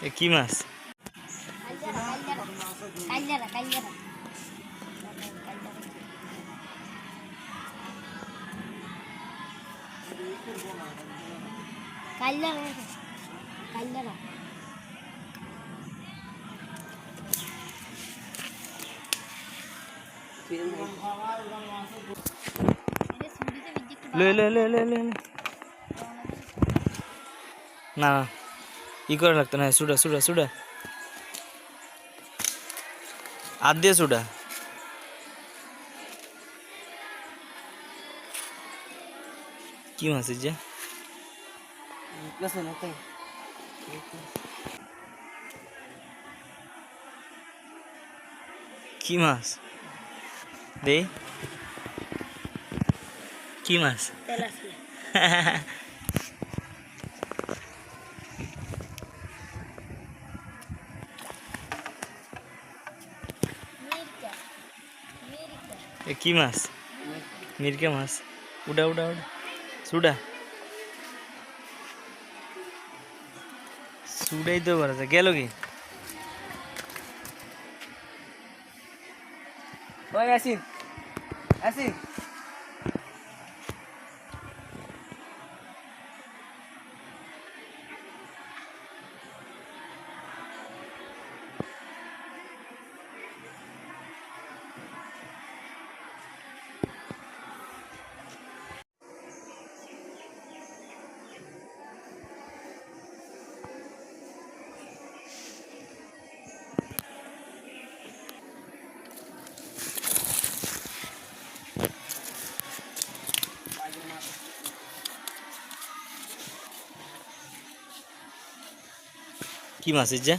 এ কি মাছ? লে লে লে লে লে না ই করা লাগতো না। সুডা সুডা সুডা হাত দিয়ে সুডা। কি মাছ যে? কি মাছ দে? কি মাছ? এ কি মাছ? মিরকে মাছ। উড়া উড়া উড়া সুডা সুডাই তো পারা যায়। গেল কি? ওই আসিন আসিন কি মাছ যে?